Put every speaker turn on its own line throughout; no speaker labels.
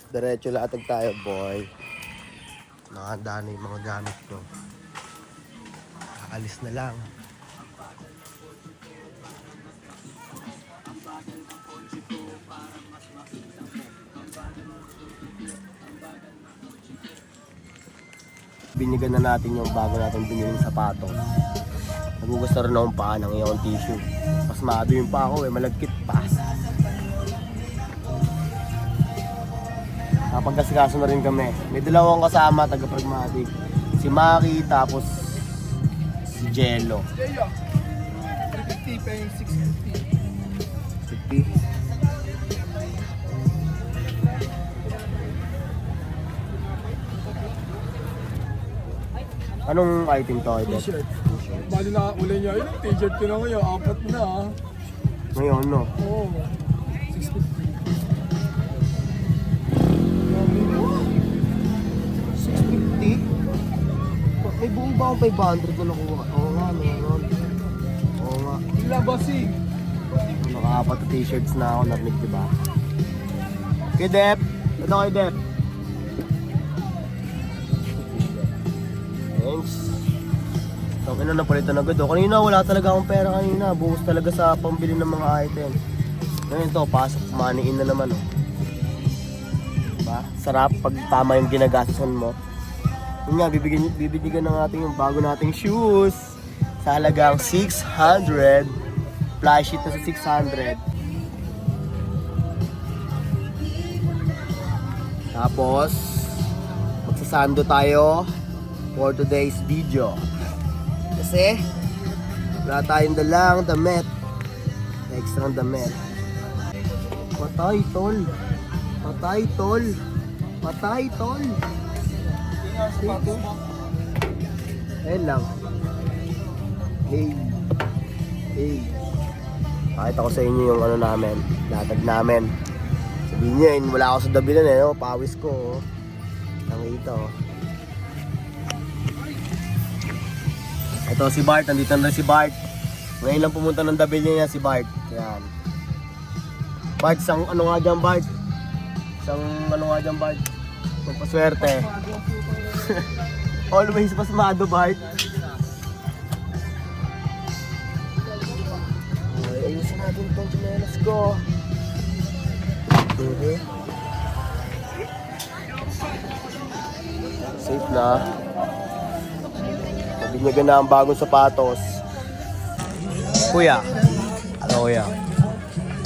Diretso latag tayo, boy. Nakahanda na yung mga gamit ko. Aalis na lang. Binigan na natin yung bago natin biniling sapatos. Nagugas na rin akong paa ng iyong tissue. Mas maado yung paa ko malagkit pa. Napagkasikaso na rin kami. May dalawang kasama, taga-pragmatic. Si Maki, tapos si Jello.
350 pa yung 650.
50. Anong item to?
T-shirt. Bali na uli niya. Yung t-shirt ko na ngayon. 4 na ah.
Ngayon, no?
Oo. 650.
650? May buong ba akong 500 na nakuha? Oo nga, meron. Oo nga.
Sila bossing.
Nakaapat na t-shirts na ako narinig, diba? Kay Dep! Ito kay Dep! Thanks. Ang ina napalitan agad oh. Kanina wala talaga akong pera kanina. Buhos talaga sa pambili ng mga item. Ngayon to, pasok, money in na naman oh. Diba? Sarap pag tama yung ginagastusan mo. Yun nga, bibigyan ng ating yung bago nating shoes. Sa halagang 600. Fly sheet na sa 600. Tapos, magsasando tayo for today's video. Kasi wala tayong dalang damit. Extra damit. Patay tol. Patay tol. Patay tol. Dito. Ayun lang. Hey. Hey. Pakita ko sa inyo yung ano namin. Latag namin. Sabihin nyo, wala ako sa dabilan eh. Oh. Pawis ko. Oh. Nakita oh. Ito si Bart, nandito na si Bart. Ngayon lang pumunta ng dabilya niya si Bart. Yan. Bart, isang ano nga dyan Bart? Isang ano nga dyan Bart? Magpaswerte. Always pasmado Bart. Okay, ayusin natin itong chinelas ko. Safe na. Binyagan na ang bagong sapatos. Kuya. Ano kuya?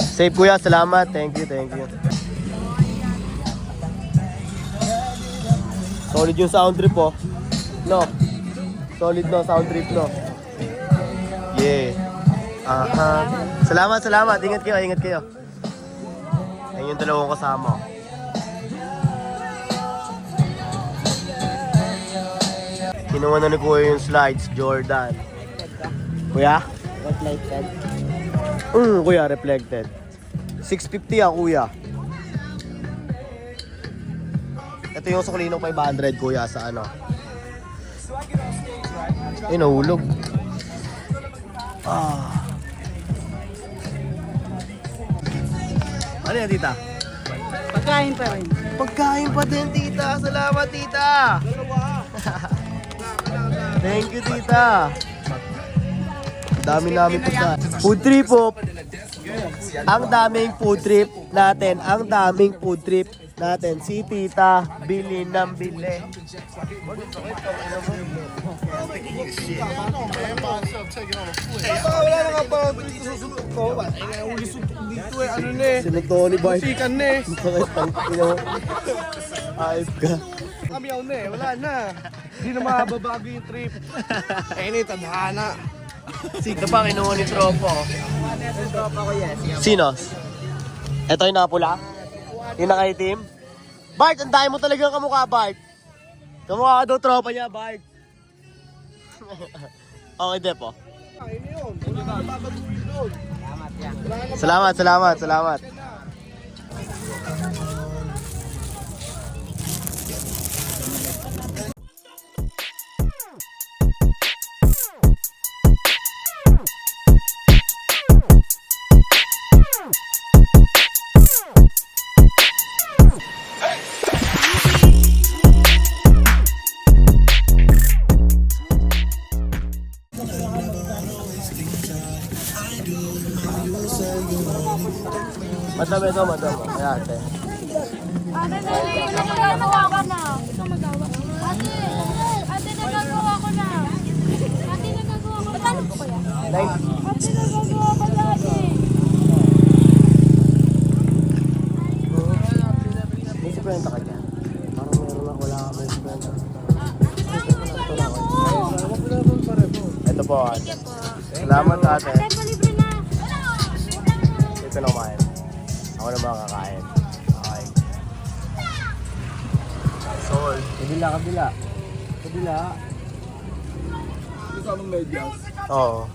Safe kuya, salamat. Thank you, thank you. Solid yung sound trip oh. No. Solid no, sound trip no. Yeah. Aha. Salamat, salamat. Ingat kayo, ingat kayo. Ayun yung dalawang kasama. Kinuha na ni Kuya yung slides, Jordan. Kuya? Reflected? Kuya, reflected. 650 ah, Kuya. Ito yung suklino 500, Kuya, sa ano. Ay, nahulog. Ah. Ano yan, tita?
Pagkain pa rin.
Pagkain pa din, tita. Salamat, tita. Thank you, tita. Dami namin pagkain. Food trip po. Ang daming food trip natin. Ang daming food trip natin. Si tita, bili ng bili.
Wala na nga pa susunod ko. Uli suntok dito eh. Ano na eh.
Sinutoni ba?
Sikan na eh.
Ayop ka.
Kami yaw na eh. Wala na. Hindi na mababago yung trip. Eh ni tadhana.
Ito pa kinuha ni Tropo. Sino? Ito yung nakapula? Yung nakaitim? Bart, ang dami mo talagang kamukha, Bart. Kamukha ka daw tropa niya, Bart. Okay, Depo.
Ay, ini yun. Hindi na babaguhin doon.
Salamat, salamat, salamat. Hey! Ito, madam. Ay, ate.
Ate, nagagawa na. Ate, nagagawa ko na. Ate, nagagawa ko na. Ba't ano po kaya?
90.
Ate, nagagawa ko na, ate.
May 50 ka dyan. Parang meron ako, wala ka may 50. Ito po, ate. Salamat, ate.
Ate, palibre na.
Ito na kumain. Ako na makakain. Okay. Sol.
Kabila. Kabila. Ito ang medyas.
Oo.